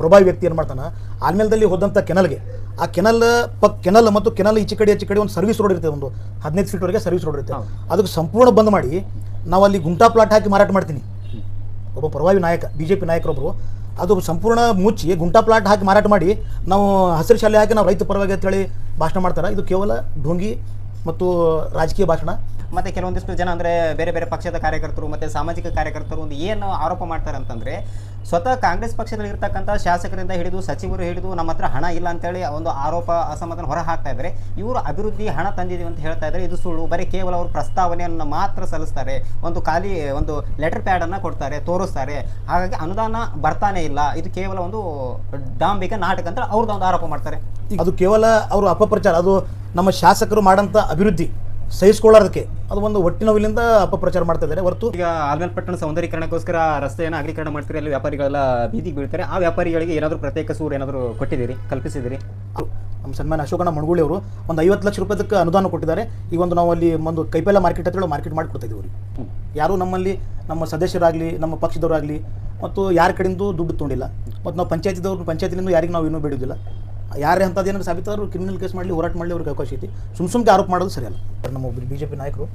ಪ್ರಭಾವಿ ವ್ಯಕ್ತಿ ಏನು ಮಾಡ್ತಾನೆ, ಆಲ್ಮೇಲದಲ್ಲಿ ಹೋದಂಥ ಕೆನಲ್ಗೆ ಆ ಕೆನಲ್ ಮತ್ತು ಕೆನಲ್ ಈಚೆ ಕಡೆ ಒಂದು ಸರ್ವಿಸ್ ರೋಡ್ ಇರುತ್ತೆ, ಒಂದು 15 ಫೀಟ್ವರೆಗೆ ಸರ್ವಿಸ್ ರೋಡ್ ಇರುತ್ತೆ. ಅದಕ್ಕೆ ಸಂಪೂರ್ಣ ಬಂದ್ ಮಾಡಿ ನಾವು ಅಲ್ಲಿ ಗುಂಟಾ ಪ್ಲಾಟ್ ಹಾಕಿ ಮಾರಾಟ ಮಾಡ್ತೀನಿ. ಒಬ್ಬ ಪ್ರಭಾವಿ ನಾಯಕ, BJP ನಾಯಕರೊಬ್ಬರು, ಅದು ಸಂಪೂರ್ಣ ಮುಚ್ಚಿ ಗುಂಟಾ ಪ್ಲಾಟ್ ಹಾಕಿ ಮಾರಾಟ ಮಾಡಿ ನಾವು ಹಸಿರು ಶಾಲೆ ಹಾಕಿ ನಾವು ರೈತ ಪರವಾಗಿ ಅಂತೇಳಿ ಭಾಷಣ ಮಾಡ್ತಾರೆ. ಇದು ಕೇವಲ ಢೋಂಗಿ ಮತ್ತು ರಾಜಕೀಯ ಭಾಷಣ. ಮತ್ತು ಕೆಲವೊಂದಿಷ್ಟು ಜನ ಅಂದರೆ ಬೇರೆ ಬೇರೆ ಪಕ್ಷದ ಕಾರ್ಯಕರ್ತರು ಮತ್ತು ಸಾಮಾಜಿಕ ಕಾರ್ಯಕರ್ತರು ಒಂದು ಏನು ಆರೋಪ ಮಾಡ್ತಾರೆ ಅಂತಂದರೆ, ಸ್ವತಃ ಕಾಂಗ್ರೆಸ್ ಪಕ್ಷದಲ್ಲಿ ಇರ್ತಕ್ಕಂಥ ಶಾಸಕರಿಂದ ಹಿಡಿದು ಸಚಿವರು ಹಿಡಿದು ನಮ್ಮ ಹತ್ರ ಹಣ ಇಲ್ಲ ಅಂತೇಳಿ ಒಂದು ಆರೋಪ ಅಸಮಾಧಾನ ಹೊರ ಹಾಕ್ತಾ ಇದ್ದಾರೆ. ಇವರು ಅಭಿವೃದ್ಧಿ ಹಣ ತಂದಿದ್ದೀವಿ ಅಂತ ಹೇಳ್ತಾ ಇದ್ದಾರೆ. ಇದು ಸುಳ್ಳು. ಬರೀ ಕೇವಲ ಅವರು ಪ್ರಸ್ತಾವನೆಯನ್ನು ಮಾತ್ರ ಸಲ್ಲಿಸ್ತಾರೆ, ಒಂದು ಖಾಲಿ ಒಂದು ಲೆಟರ್ ಪ್ಯಾಡನ್ನು ಕೊಡ್ತಾರೆ, ತೋರಿಸ್ತಾರೆ. ಹಾಗಾಗಿ ಅನುದಾನ ಬರ್ತಾನೆ ಇಲ್ಲ, ಇದು ಕೇವಲ ಒಂದು ಡಾಂಬಿಕ ನಾಟಕ ಅಂತ ಅವ್ರದ್ದು ಒಂದು ಆರೋಪ ಮಾಡ್ತಾರೆ. ಅದು ಕೇವಲ ಅವರು ಅಪಪ್ರಚಾರ. ಅದು ನಮ್ಮ ಶಾಸಕರು ಮಾಡೋಂಥ ಅಭಿವೃದ್ಧಿ ಸಹಿಸ್ಕೊಳ್ಳೋದಕ್ಕೆ ಅದು ಒಂದು ಒಟ್ಟಿನವಿಲಿಂದ ಅಪಪ್ರಚಾರ ಮಾಡ್ತಾ ಇದ್ದಾರೆ ಹೊರತು. ಈಗ ಆಲ್ಮೇಲ್ ಪಟ್ಟಣ ಸೌಂದರ್ಯೀಕರಣಕ್ಕೋಸ್ಕರ ರಸ್ತೆಯನ್ನು ಅಗಲೀಕರಣ ಮಾಡ್ತೀರಿ, ಅಲ್ಲಿ ವ್ಯಾಪಾರಿಗಳೆಲ್ಲ ಬೀದಿಗೆ ಬೀಳ್ತಾರೆ. ಆ ವ್ಯಾಪಾರಿಗಳಿಗೆ ಏನಾದರೂ ಪ್ರತ್ಯೇಕ ಸೂರು ಏನಾದರೂ ಕೊಟ್ಟಿದ್ದೀರಿ, ಕಲ್ಪಿಸಿದಿರಿ? ನಮ್ಮ ಸನ್ಮಾನ್ಯ ಅಶೋಕಣ್ಣ ಮಣಗೂಳಿ ಅವರು ಒಂದು 50 ಲಕ್ಷ ರೂಪಾಯಿದಕ್ಕೆ ಅನುದಾನ ಕೊಟ್ಟಿದ್ದಾರೆ. ಈಗ ಒಂದು ನಾವು ಅಲ್ಲಿ ಒಂದು ಕೈಪೆಲ್ಲ ಮಾರ್ಕೆಟ್ ಅಂತೇಳಿ ಮಾರ್ಕೆಟ್ ಮಾಡಿಕೊಡ್ತಾ ಇದ್ದೀವಿ ಅವ್ರಿಗೆ. ಯಾರು ನಮ್ಮಲ್ಲಿ ನಮ್ಮ ಸದಸ್ಯರಾಗಲಿ ನಮ್ಮ ಪಕ್ಷದವರಾಗಲಿ ಮತ್ತು ಯಾರ ಕಡೆಯಿಂದ ದುಡ್ಡು ತೊಗೊಂಡಿಲ್ಲ. ಮತ್ತು ನಾವು ಪಂಚಾಯತಿಲಿಂದ ಯಾರಿಗೆ ನಾವು ಇನ್ನೂ ಬೇಡುವುದಿಲ್ಲ. ಯಾರೇ ಅಂಥದ್ದು ಏನಾದ್ರು ಸಾಬೀತಾದ್ರು ಕ್ರಿಮಿನಲ್ ಕೇಸ್ ಮಾಡಲಿ, ಹೋರಾಟ ಮಾಡಲಿ, ಅವ್ರಿಗೆ ಅವಕಾಶ ಐತಿ. ಸುಮ್ಕೆ ಆರೋಪ ಮಾಡೋದು ಸರಿಯಲ್ಲ. ನಮ್ಮ ಒಬ್ಬರು BJP ನಾಯಕರು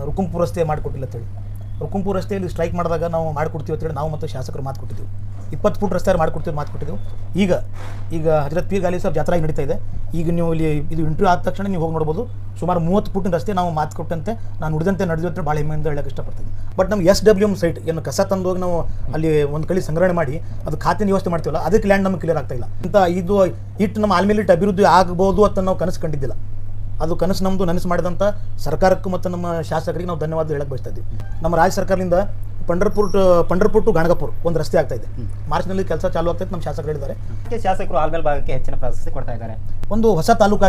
ರುಕುಂಪುರ ರಸ್ತೆ ಮಾಡಿಕೊಟ್ಟಿಲ್ಲ ಅಂತೇಳಿ, ರುಕುಂಪುರ ರಸ್ತೆಯಲ್ಲಿ ಸ್ಟ್ರೈಕ್ ಮಾಡಿದಾಗ ನಾವು ಮಾಡಿಕೊಡ್ತೀವಿ ಅಂತೇಳಿ ನಾವು ಮತ್ತು ಶಾಸಕರು ಮಾತು ಕೊಟ್ಟಿದ್ದೀವಿ. 20 ಫುಟ್ ರಸ್ತೆ ಮಾತು ಕೊಟ್ಟಿದ್ದೀವಿ. ಈಗ ಹಜರತ್ ಪೀರ್ ಗಾಲಿ ಸಾಬ್ ಜಾತ್ರೆ ನಡೀತಾ ಇದೆ. ಈಗ ನೀವು ಇಲ್ಲಿ ಇದು ಇಂಟರ್ವ್ಯೂ ಆದ ತಕ್ಷಣ ನೀವು ಹೋಗಿ ನೋಡ್ಬೋದು. ಸುಮಾರು 30 ಫುಟ್ಟಿನ ರಸ್ತೆ ನಾವು ಮಾತು ಕೊಟ್ಟಂತೆ ನಾನು ನುಡಿದಂತೆ ನಡೆದು ಅಂತ ಭಾಳ ಹೆಮ್ಮೆಯಿಂದ ಹೇಳಕ್ಕೆ ಇಷ್ಟಪಡ್ತೀನಿ. ಬಟ್ ನಮ್ಮ SWM ಸೈಟ್ ಏನು ಕಸ ತಂದೋಗಿ ನಾವು ಅಲ್ಲಿ ಒಂದು ಕಡೆ ಸಂಗ್ರಹಣೆ ಮಾಡಿ ಅದು ಖಾತೆ ವ್ಯವಸ್ಥೆ ಮಾಡ್ತೀವಲ್ಲ, ಅದಕ್ಕೆ ಲ್ಯಾಂಡ್ ನಮಗೆ ಕ್ಲಿಯರ್ ಆಗ್ತಾ ಇಲ್ಲ ಅಂತ. ಇದು ನಮ್ಮ ಆಲ್ಮೇಲೆ ಅಭಿವೃದ್ಧಿ ಆಗ್ಬೋದು ಅಂತ ನಾವು ಕನಸು ಕಂಡಿದ್ದಿಲ್ಲ. ಅದು ಕನಸು ನಮ್ಮದು. ನನಸು ಮಾಡಿದಂಥ ಸರ್ಕಾರಕ್ಕೂ ಮತ್ತು ನಮ್ಮ ಶಾಸಕರಿಗೆ ನಾವು ಧನ್ಯವಾದ ಹೇಳಕ್ಕೆ ಬಯಸ್ತಾ ಇದ್ದೀವಿ. ನಮ್ಮ ರಾಜ್ಯ ಸರ್ಕಾರದಿಂದ ಪಂಡರ್ಪುರ್ ಟು ಗಾಣಗಾಪುರ್ ಒಂದು ರಸ್ತೆ ಆಗ್ತಾ ಇದೆ. ಮಾರ್ಚ್ನಲ್ಲಿ ಕೆಲಸ ಚಾಲು ಆಗ್ತೈತೆ. ನಮ್ಮ ಶಾಸಕರು ಹೇಳಿದ್ದಾರೆ. ಶಾಸಕರು ಆಲ್ಮೇಲ್ ಭಾಗಕ್ಕೆ ಹೆಚ್ಚಿನ ಪ್ರಾಶಸ್ತ್ಯ ಕೊಡ್ತಾ ಇದ್ದಾರೆ. ಒಂದು ಹೊಸ ತಾಲೂಕು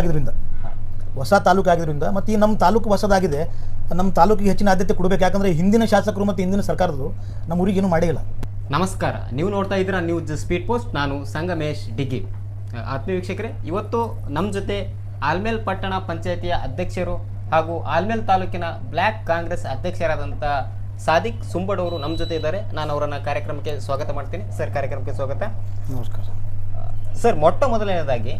ಆಗಿದ್ರಿಂದ ಮತ್ತು ಈ ನಮ್ಮ ತಾಲೂಕು ಹೊಸದಾಗಿದೆ. ನಮ್ಮ ತಾಲೂಕಿಗೆ ಹೆಚ್ಚಿನ ಆದ್ಯತೆ ಕೊಡಬೇಕು. ಯಾಕಂದರೆ ಹಿಂದಿನ ಶಾಸಕರು ಮತ್ತು ಹಿಂದಿನ ಸರ್ಕಾರದ್ದು ನಮ್ಮ ಊರಿಗೆ ಏನೂ ಮಾಡಿಲ್ಲ. ನಮಸ್ಕಾರ, ನೀವು ನೋಡ್ತಾ ಇದ್ದೀರಾ ನ್ಯೂಸ್ ಸ್ಪೀಡ್ ಪೋಸ್ಟ್. ನಾನು ಸಂಗಮೇಶ್ ಡಿಗಿ. ಆತ್ಮೀಯ ವೀಕ್ಷಕರೇ, ಇವತ್ತು ನಮ್ಮ ಜೊತೆ ಆಲ್ಮೇಲ್ ಪಟ್ಟಣ ಪಂಚಾಯತಿಯ ಅಧ್ಯಕ್ಷರು ಹಾಗೂ ಆಲ್ಮೇಲ್ ತಾಲೂಕಿನ ಬ್ಲ್ಯಾಕ್ ಕಾಂಗ್ರೆಸ್ ಅಧ್ಯಕ್ಷರಾದಂಥ ಸಾದಿಕ್ ಸುಂಬಡವರು ನಮ್ಮ ಜೊತೆ ಇದ್ದಾರೆ. ನಾನು ಅವರನ್ನು ಕಾರ್ಯಕ್ರಮಕ್ಕೆ ಸ್ವಾಗತ ಮಾಡ್ತೀನಿ. ಸರ್, ಕಾರ್ಯಕ್ರಮಕ್ಕೆ ಸ್ವಾಗತ. ನಮಸ್ಕಾರ ಸರ್. ಮೊಟ್ಟ ಮೊದಲನೇದಾಗಿ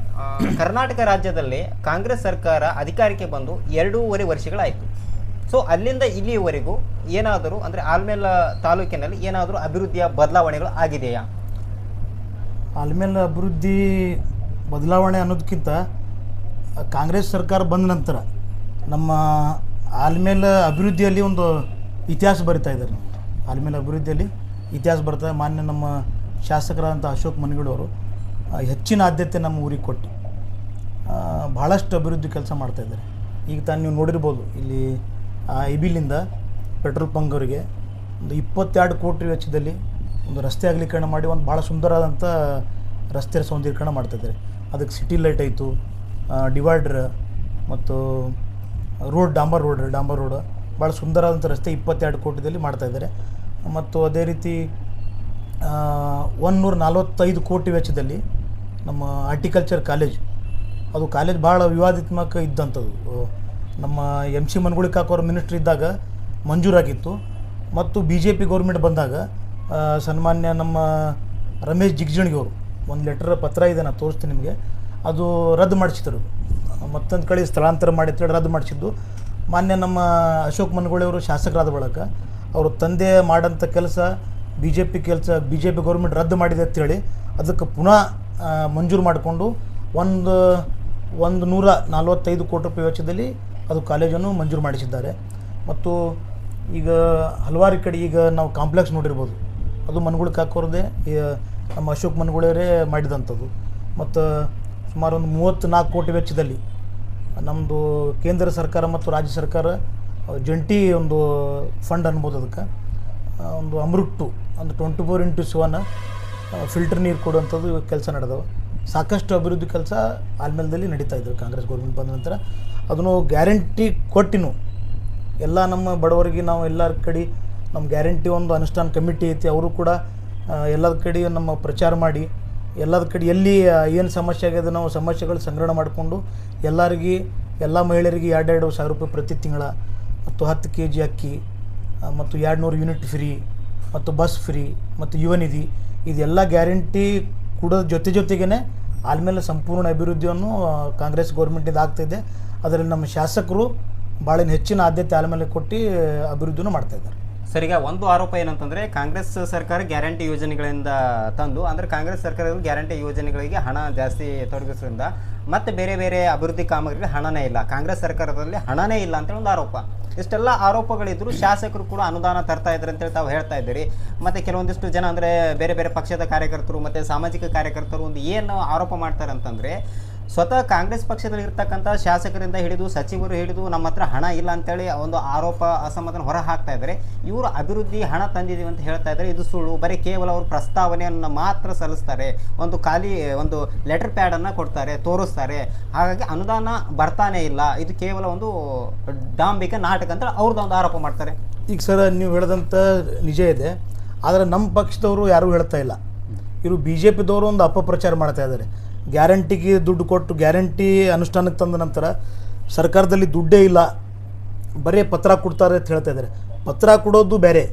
ಕರ್ನಾಟಕ ರಾಜ್ಯದಲ್ಲಿ ಕಾಂಗ್ರೆಸ್ ಸರ್ಕಾರ ಅಧಿಕಾರಕ್ಕೆ ಬಂದು 2.5 ವರ್ಷಗಳಾಯಿತು. ಸೊ ಅಲ್ಲಿಂದ ಇಲ್ಲಿಯವರೆಗೂ ಏನಾದರೂ ಅಂದರೆ ಆಲ್ಮೇಲ್ ತಾಲೂಕಿನಲ್ಲಿ ಏನಾದರೂ ಅಭಿವೃದ್ಧಿಯ ಬದಲಾವಣೆಗಳು ಆಗಿದೆಯಾ? ಆಲ್ಮೇಲ್ ಅಭಿವೃದ್ಧಿ ಬದಲಾವಣೆ ಅನ್ನೋದಕ್ಕಿಂತ ಕಾಂಗ್ರೆಸ್ ಸರ್ಕಾರ ಬಂದ ನಂತರ ನಮ್ಮ ಆಲ್ಮೇಲ್ ಅಭಿವೃದ್ಧಿಯಲ್ಲಿ ಒಂದು ಇತಿಹಾಸ ಬರಿತಾ ಇದ್ದಾರೆ. ಆಲ್ಮೇಲ್ ಅಭಿವೃದ್ಧಿಯಲ್ಲಿ ಇತಿಹಾಸ ಬರ್ತಾರೆ. ಮಾನ್ಯ ನಮ್ಮ ಶಾಸಕರಾದಂಥ ಅಶೋಕ್ ಮನಗೂಳಿ ಹೆಚ್ಚಿನ ಆದ್ಯತೆ ನಮ್ಮ ಊರಿಗೆ ಕೊಟ್ಟು ಭಾಳಷ್ಟು ಅಭಿವೃದ್ಧಿ ಕೆಲಸ ಮಾಡ್ತಾಯಿದ್ದಾರೆ. ಈಗ ತಾನು ನೀವು ನೋಡಿರ್ಬೋದು, ಇಲ್ಲಿ IBಲಿಂದ ಪೆಟ್ರೋಲ್ ಬಂಕ್ವರೆಗೆ ಒಂದು 22 ಕೋಟಿ ವೆಚ್ಚದಲ್ಲಿ ಒಂದು ರಸ್ತೆ ಅಗಲೀಕರಣ ಮಾಡಿ ಒಂದು ಭಾಳ ಸುಂದರವಾದಂಥ ರಸ್ತೆ ಸೌಂದರ್ಯೀಕರಣ ಮಾಡ್ತಾಯಿದ್ದಾರೆ. ಅದಕ್ಕೆ ಸಿಟಿ ಲೈಟ್ ಆಯಿತು, ಡಿವೈಡ್ರ್ ಮತ್ತು ಡಾಂಬರ್ ರೋಡ್ ಭಾಳ ಸುಂದರವಾದಂಥ ರಸ್ತೆ 22 ಕೋಟಿದಲ್ಲಿ ಮಾಡ್ತಾಯಿದ್ದಾರೆ. ಮತ್ತು ಅದೇ ರೀತಿ 145 ಕೋಟಿ ವೆಚ್ಚದಲ್ಲಿ ನಮ್ಮ ಆರ್ಟಿಕಲ್ಚರ್ ಅದು ಕಾಲೇಜ್ ಭಾಳ ವಿವಾದಾತ್ಮಕ ಇದ್ದಂಥದ್ದು. ನಮ್ಮ MC ಮನಗೂಳಿ ಕಾಕೋರು ಮಿನಿಸ್ಟ್ರ್ ಇದ್ದಾಗ ಮಂಜೂರಾಗಿತ್ತು. ಮತ್ತು BJP ಗೌರ್ಮೆಂಟ್ ಬಂದಾಗ ಸನ್ಮಾನ್ಯ ನಮ್ಮ ರಮೇಶ್ ಜಿಗಜಿಣಗಿ ಅವರು ಒಂದು ಪತ್ರ ಇದೆ, ನಾನು ತೋರಿಸ್ತೀನಿ ನಿಮಗೆ. ಅದು ರದ್ದು ಮಾಡಿಸಿದ್ರು. ಮತ್ತೊಂದು ಕಡೆ ಸ್ಥಳಾಂತರ ಮಾಡಿ ರದ್ದು ಮಾಡಿಸಿದ್ದು ಮಾನ್ಯ ನಮ್ಮ ಅಶೋಕ್ ಮನಗೂಳಿ ಅವರು ಶಾಸಕರಾದ ಬಳಿಕ ಅವರು ತಂದೆ ಮಾಡೋಂಥ ಕೆಲಸ BJP ಗೌರ್ಮೆಂಟ್ ರದ್ದು ಮಾಡಿದೆ ಅಂತೇಳಿ ಅದಕ್ಕೆ ಪುನಃ ಮಂಜೂರು ಮಾಡಿಕೊಂಡು 145 ಕೋಟಿ ರೂಪಾಯಿ ವೆಚ್ಚದಲ್ಲಿ ಅದು ಕಾಲೇಜನ್ನು ಮಂಜೂರು ಮಾಡಿಸಿದ್ದಾರೆ. ಮತ್ತು ಈಗ ಹಲವಾರು ಕಡೆ ಈಗ ನಾವು ಕಾಂಪ್ಲೆಕ್ಸ್ ನೋಡಿರ್ಬೋದು, ಅದು ಮನಗೂಳಿ ಕಾಕೋರದೇ, ನಮ್ಮ ಅಶೋಕ್ ಮನಗೂಳಿಯವರೇ ಮಾಡಿದಂಥದ್ದು. ಮತ್ತು ಸುಮಾರು ಒಂದು 34 ಕೋಟಿ ವೆಚ್ಚದಲ್ಲಿ ನಮ್ಮದು ಕೇಂದ್ರ ಸರ್ಕಾರ ಮತ್ತು ರಾಜ್ಯ ಸರ್ಕಾರ ಜಂಟಿ ಒಂದು ಫಂಡ್ ಅನ್ಬೋದು. ಅದಕ್ಕೆ ಒಂದು ಅಮೃತ್ ಒಂದು 24x7 ಫಿಲ್ಟರ್ ನೀರು ಕೊಡುವಂಥದ್ದು ಕೆಲಸ ನಡೆದವು. ಸಾಕಷ್ಟು ಅಭಿವೃದ್ಧಿ ಕೆಲಸ ಆಲ್ಮೇಲದಲ್ಲಿ ನಡೀತಾ ಇದ್ದವು ಕಾಂಗ್ರೆಸ್ ಗೌರ್ಮೆಂಟ್ ಬಂದ ನಂತರ. ಅದನ್ನು ಗ್ಯಾರಂಟಿ ಕೊಟ್ಟಿನೂ ಎಲ್ಲ ನಮ್ಮ ಬಡವರಿಗೆ ನಾವು ಎಲ್ಲರ ಕಡೆ ನಮ್ಮ ಗ್ಯಾರಂಟಿ ಒಂದು ಅನುಷ್ಠಾನ ಕಮಿಟಿ ಐತಿ, ಅವರು ಕೂಡ ಎಲ್ಲದ ಕಡೆ ನಮ್ಮ ಪ್ರಚಾರ ಮಾಡಿ ಎಲ್ಲದ ಕಡೆ ಎಲ್ಲಿ ಏನು ಸಮಸ್ಯೆ ಆಗಿದೆ ನಾವು ಸಮಸ್ಯೆಗಳು ಸಂಗ್ರಹಣೆ ಮಾಡಿಕೊಂಡು ಎಲ್ಲ ಮಹಿಳೆಯರಿಗೆ 2,000 ರೂಪಾಯಿ ಪ್ರತಿ ತಿಂಗಳ ಮತ್ತು 10 kg ಅಕ್ಕಿ ಮತ್ತು 200 ಯೂನಿಟ್ ಫ್ರೀ ಮತ್ತು ಬಸ್ ಫ್ರೀ ಮತ್ತು ಯುವ ನಿಧಿ ಇದೆಲ್ಲ ಗ್ಯಾರಂಟಿ ಕೊಡೋದ್ರ ಜೊತೆಗೇ ಆಮೇಲೆ ಸಂಪೂರ್ಣ ಅಭಿವೃದ್ಧಿಯನ್ನು ಕಾಂಗ್ರೆಸ್ ಗೌರ್ಮೆಂಟಿಂದ ಆಗ್ತಾಯಿದೆ. ಅದರಲ್ಲಿ ನಮ್ಮ ಶಾಸಕರು ಭಾಳ ಹೆಚ್ಚಿನ ಆದ್ಯತೆ ಆಮೇಲೆ ಕೊಟ್ಟು ಅಭಿವೃದ್ಧಿನೂ ಮಾಡ್ತಾಯಿದ್ದಾರೆ. ಸರ್, ಈಗ ಒಂದು ಆರೋಪ ಏನಂತಂದರೆ ಕಾಂಗ್ರೆಸ್ ಸರ್ಕಾರ ಗ್ಯಾರಂಟಿ ಯೋಜನೆಗಳಿಂದ ತಂದು, ಅಂದರೆ ಕಾಂಗ್ರೆಸ್ ಸರ್ಕಾರದಲ್ಲಿ ಗ್ಯಾರಂಟಿ ಯೋಜನೆಗಳಿಗೆ ಹಣ ಜಾಸ್ತಿ ತೊಡಗಿಸೋದ್ರಿಂದ ಮತ್ತೆ ಬೇರೆ ಬೇರೆ ಅಭಿವೃದ್ಧಿ ಕಾಮಗಾರಿಗೆ ಹಣನೇ ಇಲ್ಲ, ಕಾಂಗ್ರೆಸ್ ಸರ್ಕಾರದಲ್ಲಿ ಹಣನೇ ಇಲ್ಲ ಅಂತೇಳಿ ಒಂದು ಆರೋಪ. ಇಷ್ಟೆಲ್ಲ ಆರೋಪಗಳಿದ್ರು ಶಾಸಕರು ಕೂಡ ಅನುದಾನ ತರ್ತಾ ಇದ್ದಾರೆ ಅಂತೇಳಿ ತಾವು ಹೇಳ್ತಾ ಇದ್ದೀರಿ. ಮತ್ತು ಕೆಲವೊಂದಿಷ್ಟು ಜನ ಅಂದರೆ ಬೇರೆ ಬೇರೆ ಪಕ್ಷದ ಕಾರ್ಯಕರ್ತರು ಮತ್ತು ಸಾಮಾಜಿಕ ಕಾರ್ಯಕರ್ತರು ಒಂದು ಏನು ಆರೋಪ ಮಾಡ್ತಾರೆ ಅಂತಂದರೆ, ಸ್ವತಃ ಕಾಂಗ್ರೆಸ್ ಪಕ್ಷದಲ್ಲಿ ಇರ್ತಕ್ಕಂಥ ಶಾಸಕರಿಂದ ಹಿಡಿದು ಸಚಿವರು ಹಿಡಿದು ನಮ್ಮ ಹತ್ರ ಹಣ ಇಲ್ಲ ಅಂತೇಳಿ ಒಂದು ಆರೋಪ ಅಸಮಾಧಾನ ಹೊರ ಹಾಕ್ತಾ ಇದ್ದಾರೆ. ಇವರು ಅಭಿವೃದ್ಧಿ ಹಣ ತಂದಿದ್ದೀವಿ ಅಂತ ಹೇಳ್ತಾ ಇದ್ದಾರೆ. ಇದು ಸುಳ್ಳು. ಬರೀ ಕೇವಲ ಅವರು ಪ್ರಸ್ತಾವನೆಯನ್ನು ಮಾತ್ರ ಸಲ್ಲಿಸ್ತಾರೆ, ಒಂದು ಖಾಲಿ ಒಂದು ಲೆಟರ್ ಪ್ಯಾಡನ್ನು ಕೊಡ್ತಾರೆ, ತೋರಿಸ್ತಾರೆ. ಹಾಗಾಗಿ ಅನುದಾನ ಬರ್ತಾನೆ ಇಲ್ಲ, ಇದು ಕೇವಲ ಒಂದು ಡಾಂಬಿಕ ನಾಟಕ ಅಂತ ಅವ್ರದ್ದು ಒಂದು ಆರೋಪ ಮಾಡ್ತಾರೆ. ಈಗ ಸರ್, ನೀವು ಹೇಳಿದಂಥ ನಿಜ ಇದೆ. ಆದರೆ ನಮ್ಮ ಪಕ್ಷದವರು ಯಾರೂ ಹೇಳ್ತಾ ಇಲ್ಲ. ಇವರು BJPದವರು ಒಂದು ಅಪಪ್ರಚಾರ ಮಾಡ್ತಾ ಇದ್ದಾರೆ. ಗ್ಯಾರಂಟಿಗೆ ದುಡ್ಡು ಕೊಟ್ಟು ಗ್ಯಾರಂಟಿ ಅನುಷ್ಠಾನಕ್ಕೆ ತಂದ ನಂತರ ಸರ್ಕಾರದಲ್ಲಿ ದುಡ್ಡೇ ಇಲ್ಲ, ಬರೀ ಪತ್ರ ಕೊಡ್ತಾರೆ ಅಂತ ಹೇಳ್ತಾ ಇದ್ದಾರೆ. ಪತ್ರ ಕೊಡೋದು ಬೇರೆ,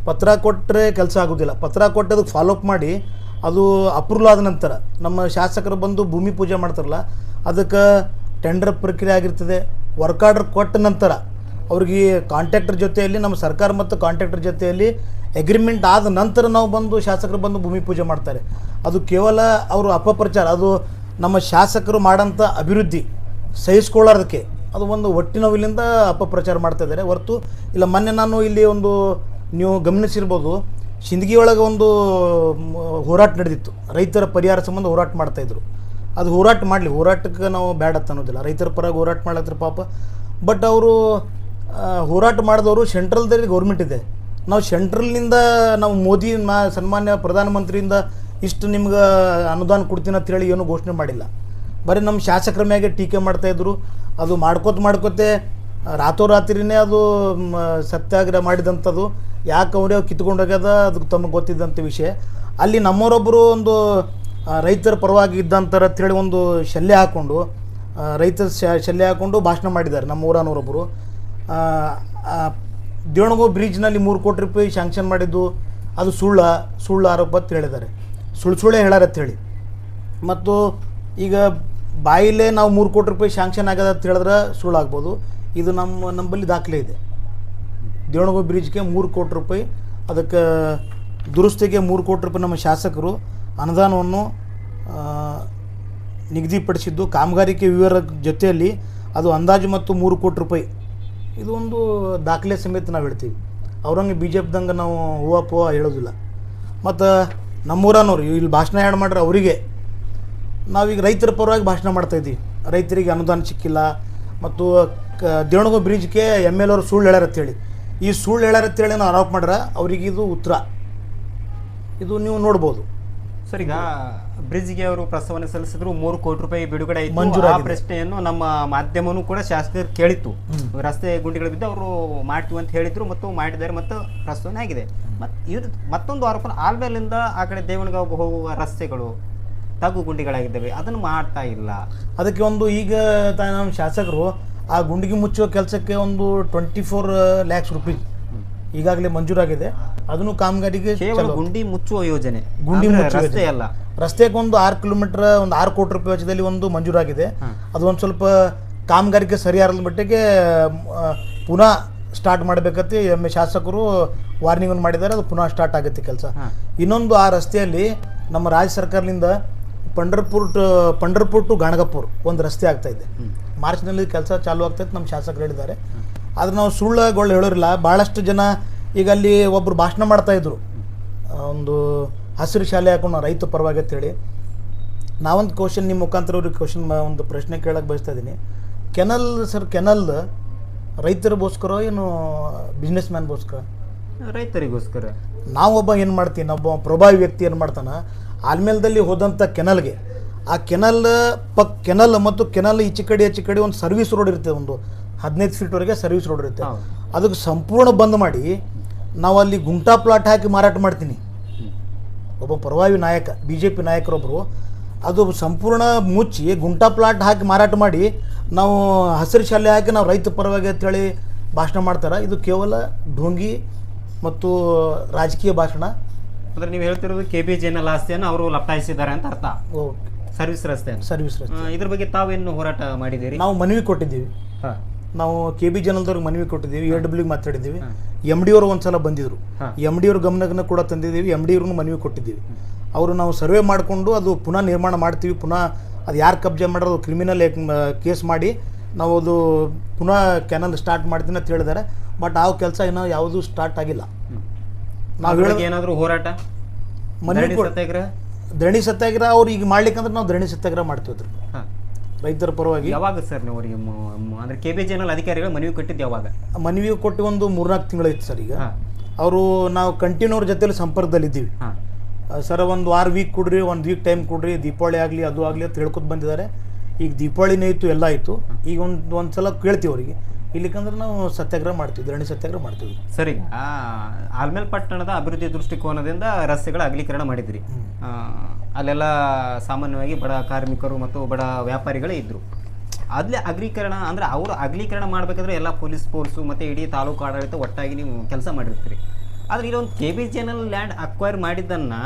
ಪತ್ರ ಕೊಟ್ಟರೆ ಕೆಲಸ ಆಗೋದಿಲ್ಲ. ಪತ್ರ ಕೊಟ್ಟದಕ್ಕೆ ಫಾಲೋಅಪ್ ಮಾಡಿ ಅದು ಅಪ್ರೂವಲ್ ಆದ ನಂತರ ನಮ್ಮ ಶಾಸಕರು ಬಂದು ಭೂಮಿ ಪೂಜೆ ಮಾಡ್ತಾರಲ್ಲ, ಅದಕ್ಕೆ ಟೆಂಡರ್ ಪ್ರಕ್ರಿಯೆ ಆಗಿರ್ತದೆ. ವರ್ಕ್ ಆರ್ಡರ್ ಕೊಟ್ಟ ನಂತರ ಅವ್ರಿಗೆ ಕಾಂಟ್ರಾಕ್ಟರ್ ಜೊತೆಯಲ್ಲಿ, ನಮ್ಮ ಸರ್ಕಾರ ಮತ್ತು ಕಾಂಟ್ರಾಕ್ಟರ್ ಜೊತೆಯಲ್ಲಿ ಅಗ್ರಿಮೆಂಟ್ ಆದ ನಂತರ ನಾವು ಬಂದು ಶಾಸಕರು ಬಂದು ಭೂಮಿ ಪೂಜೆ ಮಾಡ್ತಾರೆ. ಅದು ಕೇವಲ ಅವರು ಅಪಪ್ರಚಾರ. ಅದು ನಮ್ಮ ಶಾಸಕರು ಮಾಡೋಂಥ ಅಭಿವೃದ್ಧಿ ಸಹಿಸ್ಕೊಳ್ಳೋದಕ್ಕೆ ಅದು ಒಂದು ಒಟ್ಟಿನವಿಲಿಂದ ಅಪಪ್ರಚಾರ ಮಾಡ್ತಾ ಇದ್ದಾರೆ ಹೊರತು ಇಲ್ಲ. ಮೊನ್ನೆ ನಾನು ಇಲ್ಲಿ ಒಂದು ನೀವು ಗಮನಿಸಿರ್ಬೋದು, ಸಿಂದಗಿ ಒಳಗೆ ಒಂದು ಹೋರಾಟ ನಡೆದಿತ್ತು. ರೈತರ ಪರಿಹಾರ ಸಂಬಂಧ ಹೋರಾಟ ಮಾಡ್ತಾಯಿದ್ರು. ಅದು ಹೋರಾಟ ಮಾಡಲಿ, ಹೋರಾಟಕ್ಕೆ ನಾವು ಬ್ಯಾಡ ಅಂತ ಅನ್ನೋದಿಲ್ಲ. ರೈತರ ಪರವಾಗಿ ಹೋರಾಟ ಮಾಡ್ಲತ್ರ ಪಾಪ. ಬಟ್ ಅವರು ಹೋರಾಟ ಮಾಡಿದವರು ಸೆಂಟ್ರಲ್ದಲ್ಲಿ ಗೌರ್ಮೆಂಟ್ ಇದೆ. ನಾವು ಸೆಂಟ್ರಲ್ನಿಂದ ನಾವು ಮೋದಿ ಸನ್ಮಾನ್ಯ ಪ್ರಧಾನಮಂತ್ರಿಯಿಂದ ಇಷ್ಟು ನಿಮ್ಗೆ ಅನುದಾನ ಕೊಡ್ತೀನಿ ಅಂತೇಳಿ ಏನೂ ಘೋಷಣೆ ಮಾಡಿಲ್ಲ. ಬರೀ ನಮ್ಮ ಶಾಸಕರ ಮ್ಯಾಗೆ ಟೀಕೆ ಮಾಡ್ತಾಯಿದ್ರು. ಅದು ಮಾಡ್ಕೋತೆ ರಾತ್ರೋರಾತ್ರಿನೇ ಅದು ಸತ್ಯಾಗ್ರಹ ಮಾಡಿದಂಥದ್ದು. ಯಾಕೆ ಅವರೇ ಕಿತ್ಕೊಂಡೋಗ್ಯದ ಅದಕ್ಕೆ ತಮಗೆ ಗೊತ್ತಿದ್ದಂಥ ವಿಷಯ. ಅಲ್ಲಿ ನಮ್ಮವರೊಬ್ಬರು ಒಂದು ರೈತರ ಪರವಾಗಿ ಇದ್ದಂಥರ ಅಂತೇಳಿ ಒಂದು ಶಲ್ಯ ಹಾಕ್ಕೊಂಡು, ರೈತರ ಶಲ್ಯ ಹಾಕ್ಕೊಂಡು ಭಾಷಣ ಮಾಡಿದ್ದಾರೆ ನಮ್ಮ ಊರನವರೊಬ್ಬರು. ದೇವಣಗೋ ಬ್ರಿಡ್ಜ್ನಲ್ಲಿ 3 ಕೋಟಿ ರೂಪಾಯಿ ಶಾಂಕ್ಷನ್ ಮಾಡಿದ್ದು ಅದು ಸುಳ್ಳು ಆರೋಪ ಅಂತ ಹೇಳಿದ್ದಾರೆ. ಸುಳ್ಳೆ ಹೇಳಾರ ಅಂತೇಳಿ. ಮತ್ತು ಈಗ ಬಾಯಿಲೇ ನಾವು 3 ಕೋಟಿ ರೂಪಾಯಿ ಶಾಂಕ್ಷನ್ ಆಗ್ಯದ ಅಂತ ಹೇಳಿದ್ರೆ ಸುಳ್ಳಾಗ್ಬೋದು. ಇದು ನಮ್ಮಲ್ಲಿ ದಾಖಲೆ ಇದೆ. ದೇವಣಗೋ ಬ್ರಿಡ್ಜ್ಗೆ 3 ಕೋಟಿ ರೂಪಾಯಿ, ಅದಕ್ಕೆ ದುರಸ್ತಿಗೆ 3 ಕೋಟಿ ರೂಪಾಯಿ ನಮ್ಮ ಶಾಸಕರು ಅನುದಾನವನ್ನು ನಿಗದಿಪಡಿಸಿದ್ದು. ಕಾಮಗಾರಿಕೆ ವಿವರ ಜೊತೆಯಲ್ಲಿ ಅದು ಅಂದಾಜು ಮತ್ತು 3 ಕೋಟಿ ರೂಪಾಯಿ. ಇದು ಒಂದು ದಾಖಲೆ ಸಮೇತ ನಾವು ಹೇಳ್ತೀವಿ. ಅವ್ರಂಗೆ BJPದಂಗೆ ನಾವು ಹೂವು ಹೇಳೋದಿಲ್ಲ. ಮತ್ತು ನಮ್ಮೂರನವ್ರು ಇಲ್ಲಿ ಭಾಷಣ ಯಾರು ಮಾಡ್ರೆ ಅವರಿಗೆ ನಾವೀಗ ರೈತರ ಪರವಾಗಿ ಭಾಷಣ ಮಾಡ್ತಾಯಿದ್ದೀವಿ. ರೈತರಿಗೆ ಅನುದಾನ ಸಿಕ್ಕಿಲ್ಲ ಮತ್ತು ದೇವಣಗೋ ಬ್ರಿಡ್ಜ್ಗೆ MLA ಅವರು ಸುಳ್ಳು ಹೇಳ್ಯಾರಂತೇಳಿ, ಈ ಸುಳ್ಳು ಹೇಳ್ಯಾರಂತೇಳಿ ನಾವು ಆರೋಪ ಮಾಡ್ರೆ ಅವ್ರಿಗೆ ಇದು ಉತ್ತರ. ಇದು ನೀವು ನೋಡ್ಬೋದು ಸರ್. ಈಗ ಬ್ರಿಡ್ಜ್ಗೆ ಅವರು ಪ್ರಸ್ತಾವನೆ ಸಲ್ಲಿಸಿದ್ರು, 3 ಕೋಟಿ ರೂಪಾಯಿ ಬಿಡುಗಡೆ ಆಯಿತು. ಆ ಪ್ರಶ್ನೆಯನ್ನು ನಮ್ಮ ಮಾಧ್ಯಮನೂ ಕೂಡ ಶಾಸಕರು ಕೇಳಿತ್ತು. ರಸ್ತೆ ಗುಂಡಿಗಳು ಬಿದ್ದು ಅವರು ಮಾಡ್ತೀವಿ ಅಂತ ಹೇಳಿದ್ರು ಮತ್ತು ಮಾಡಿದ್ದಾರೆ ಮತ್ತು ಪ್ರಸ್ತಾವನೆ ಆಗಿದೆ. ಇದು ಮತ್ತೊಂದು ಆರೋಪ, ಆಲ್ಮೇಲಿಂದ ಆ ಕಡೆ ದೇವಣಗಾಂವ್ ಹೋಗುವ ರಸ್ತೆಗಳು ತಗ್ಗು ಗುಂಡಿಗಳಾಗಿದ್ದಾವೆ, ಅದನ್ನು ಮಾಡ್ತಾ ಇಲ್ಲ. ಅದಕ್ಕೆ ಒಂದು ಈಗ ನಮ್ಮ ಶಾಸಕರು ಆ ಗುಂಡಿಗೆ ಮುಚ್ಚುವ ಕೆಲಸಕ್ಕೆ ಒಂದು 24 lakhs ರೂಪಾಯಿ ಈಗಾಗಲೇ ಮಂಜೂರಾಗಿದೆ. ಅದನ್ನು ಕಾಮಗಾರಿಗೆ ಗುಂಡಿ ಮುಚ್ಚುವ ಯೋಜನೆ, ಗುಂಡಿ ರಸ್ತೆ ಅಲ್ಲ, ರಸ್ತೆಗೆ ಒಂದು 6 ಕಿಲೋಮೀಟರ್ ಒಂದು 6 ಕೋಟಿ ರೂಪಾಯಿ ವೆಚ್ಚದಲ್ಲಿ ಒಂದು ಮಂಜೂರಾಗಿದೆ. ಅದು ಒಂದು ಸ್ವಲ್ಪ ಕಾಮಗಾರಿಕೆ ಸರಿಯಾದ ಮಟ್ಟಿಗೆ ಪುನಃ ಸ್ಟಾರ್ಟ್ ಮಾಡಬೇಕಂತ ಶಾಸಕರು ವಾರ್ನಿಂಗ್ ಮಾಡಿದ್ದಾರೆ. ಅದು ಪುನಃ ಸ್ಟಾರ್ಟ್ ಆಗುತ್ತೆ ಕೆಲಸ. ಇನ್ನೊಂದು ಆ ರಸ್ತೆಯಲ್ಲಿ ನಮ್ಮ ರಾಜ್ಯ ಸರ್ಕಾರದಿಂದ ಪಂಡರ್ಪುರ್ ಟು ಗಾಣಗಪುರ್ ಒಂದು ರಸ್ತೆ ಆಗ್ತಾಯಿದೆ. ಮಾರ್ಚ್ನಲ್ಲಿ ಕೆಲಸ ಚಾಲೂ ಆಗ್ತಾಯಿತ್ತು ನಮ್ಮ ಶಾಸಕರು ಹೇಳಿದ್ದಾರೆ. ಆದರೆ ನಾವು ಸುಳ್ಳುಗಳು ಹೇಳೋರಿಲ್ಲ. ಭಾಳಷ್ಟು ಜನ ಈಗ ಅಲ್ಲಿ ಒಬ್ಬರು ಭಾಷಣ ಮಾಡ್ತಾಯಿದ್ರು, ಒಂದು ಹಸಿರು ಶಾಲೆ ಹಾಕೊಂಡು ರೈತ ಪರವಾಗಿ ಅಂತೇಳಿ. ನಾವೊಂದು ಕ್ವಶನ್ ನಿಮ್ಮ ಮುಖಾಂತರ ಅವ್ರಿಗೆ ಒಂದು ಪ್ರಶ್ನೆ ಕೇಳಕ್ಕೆ ಬಯಸ್ತಾ ಇದ್ದೀನಿ. ಕೆನಲ್ ರೈತರಿಗೋಸ್ಕರ ಏನು ಬಿಸ್ನೆಸ್ ಮ್ಯಾನ್ಗೋಸ್ಕರ? ರೈತರಿಗೋಸ್ಕರ. ನಾವೊಬ್ಬ ಏನು ಮಾಡ್ತೀನಿ, ಒಬ್ಬ ಪ್ರಭಾವಿ ವ್ಯಕ್ತಿ ಏನು ಮಾಡ್ತಾನೆ, ಆಲ್ಮೇಲದಲ್ಲಿ ಹೋದಂಥ ಕೆನಲ್ಗೆ, ಆ ಕೆನಲ್ ಮತ್ತು ಕೆನಲ್ ಈಚೆ ಕಡೆ ಒಂದು ಸರ್ವಿಸ್ ರೋಡ್ ಇರುತ್ತೆ, ಒಂದು 15 ಫೀಟ್ವರೆಗೆ ಸರ್ವಿಸ್ ರೋಡ್ ಇರುತ್ತೆ. ಅದಕ್ಕೆ ಸಂಪೂರ್ಣ ಬಂದ್ ಮಾಡಿ ನಾವು ಅಲ್ಲಿ ಗುಂಟಾ ಪ್ಲಾಟ್ ಹಾಕಿ ಮಾರಾಟ ಮಾಡ್ತೀನಿ. ಒಬ್ಬ ಪ್ರಭಾವಿ ನಾಯಕ, BJP ನಾಯಕರೊಬ್ಬರು ಅದು ಸಂಪೂರ್ಣ ಮುಚ್ಚಿ ಗುಂಟಾ ಪ್ಲಾಟ್ ಹಾಕಿ ಮಾರಾಟ ಮಾಡಿ ನಾವು ಹಸಿರು ಶಾಲೆ ಹಾಕಿ ನಾವು ರೈತ ಪರವಾಗಿ ಅಂತೇಳಿ ಭಾಷಣ ಮಾಡ್ತಾರೆ. ಇದು ಕೇವಲ ಢೋಂಗಿ ಮತ್ತು ರಾಜಕೀಯ ಭಾಷಣ. ಅಂದ್ರೆ ನೀವು ಹೇಳ್ತಿರೋದು KBJNL ಆಸ್ತಿಯನ್ನು ಅವರು ಲಪ್ಟಾಯಿಸಿದ್ದಾರೆ ಅಂತ ಅರ್ಥ. ಓಕೆ, ಸರ್ವಿಸ್ ರಸ್ತೆಯನ್ನು. ಸರ್ವಿಸ್ ರಸ್ತೆ. ಇದ್ರ ಬಗ್ಗೆ ತಾವೇನು ಹೋರಾಟ ಮಾಡಿದ್ದೀರಿ? ನಾವು ಮನವಿ ಕೊಟ್ಟಿದ್ದೀವಿ. ಹಾಂ, ನಾವು KBJNLದವ್ರಿಗೆ ಮನವಿ ಕೊಟ್ಟಿದ್ದೀವಿ, AWಗೆ ಮಾತಾಡಿದ್ದೀವಿ. MD ಅವರು ಒಂದ್ಸಲ ಬಂದಿದ್ರು, MD ಅವ್ರ ಗಮನಕ್ಕೆ ಕೂಡ ತಂದಿದ್ದೀವಿ, MD ಅವ್ರನ್ನೂ ಮನವಿ ಕೊಟ್ಟಿದ್ದೀವಿ. ಅವರು ನಾವು ಸರ್ವೆ ಮಾಡಿಕೊಂಡು ಅದು ಪುನಃ ನಿರ್ಮಾಣ ಮಾಡ್ತೀವಿ, ಪುನಃ ಅದು ಯಾರು ಕಬ್ಜೆ ಮಾಡೋದು ಕ್ರಿಮಿನಲ್ ಕೇಸ್ ಮಾಡಿ ನಾವು ಅದು ಪುನಃ ಕೆನಲ್ ಸ್ಟಾರ್ಟ್ ಮಾಡ್ತೀನಿ ಅಂತ ಹೇಳಿದ್ದಾರೆ. ಬಟ್ ಆ ಕೆಲಸ ಇನ್ನೂ ಯಾವುದೂ ಸ್ಟಾರ್ಟ್ ಆಗಿಲ್ಲ. ನಾವು ಹೇಳೋದು ಏನಾದರೂ ಹೋರಾಟ, ಮನವಿ ಸತ್ಯಾಗ್ರಹ, ಧರಣಿ ಸತ್ಯಾಗ್ರಹ ಅವ್ರು ಈಗ ಮಾಡ್ಲಿಕ್ಕಂದ್ರೆ ನಾವು ಧರಣಿ ಸತ್ಯಾಗ್ರಹ ಮಾಡ್ತೀವಿ ರೈತರ ಪರವಾಗಿ. ಯಾವಾಗ ಸರ್ ನೀವು ಅವರಿಗೆ ಅಂದ್ರೆ KBJNL ಅಧಿಕಾರಿಗಳು ಮನವಿ ಕೊಟ್ಟಿದ್ದು ಯಾವಾಗ? ಮನವಿ ಕೊಟ್ಟು ಒಂದು 3-4 ತಿಂಗಳಾಯ್ತು ಸರ್. ಈಗ ಅವರು ನಾವು ಕಂಟಿನ್ಯೂ ಅವ್ರ ಜೊತೆಲಿ ಸಂಪರ್ಕದಲ್ಲಿದ್ದೀವಿ. ಸರ್ ಒಂದು 6 ವೀಕ್ ಕೊಡ್ರಿ, 1 ವೀಕ್ ಟೈಮ್ ಕೊಡ್ರಿ, ದೀಪಾವಳಿ ಆಗಲಿ ಅದು ಆಗಲಿ ಅಂತ ಹೇಳ್ಕೊತ ಬಂದಿದ್ದಾರೆ. ಈಗ ದೀಪಾವಳಿನೇ ಇತ್ತು, ಎಲ್ಲ ಆಯಿತು. ಈಗ ಒಂದು ಸಲ ಕೇಳ್ತೀವಿ ಅವರಿಗೆ, ಇಲ್ಲಿಕಂದ್ರೆ ನಾವು ಸತ್ಯಾಗ್ರಹ ಮಾಡ್ತೀವಿ, ಧರಣಿ ಸತ್ಯಾಗ್ರಹ ಮಾಡ್ತೀವಿ. ಸರಿ, ಆಲ್ಮೇಲ್ ಪಟ್ಟಣದ ಅಭಿವೃದ್ಧಿ ದೃಷ್ಟಿಕೋನದಿಂದ ರಸ್ತೆಗಳ ಅಗಲೀಕರಣ ಮಾಡಿದ್ರಿ. ಅಲ್ಲೆಲ್ಲ ಸಾಮಾನ್ಯವಾಗಿ ಬಡ ಕಾರ್ಮಿಕರು ಮತ್ತು ಬಡ ವ್ಯಾಪಾರಿಗಳೇ ಇದ್ದರು. ಅಲ್ಲೇ ಅಗಲೀಕರಣ ಅಂದರೆ ಅವರು ಅಗಲೀಕರಣ ಮಾಡಬೇಕಾದ್ರೆ ಎಲ್ಲ ಪೊಲೀಸ್ ಫೋರ್ಸು ಮತ್ತು ಇಡೀ ತಾಲೂಕು ಆಡಳಿತ ಒಟ್ಟಾಗಿ ನೀವು ಕೆಲಸ ಮಾಡಿರ್ತೀರಿ. ಆದರೆ ಇದೊಂದು KBJNL ಲ್ಯಾಂಡ್ ಅಕ್ವೈರ್ ಮಾಡಿದ್ದನ್ನು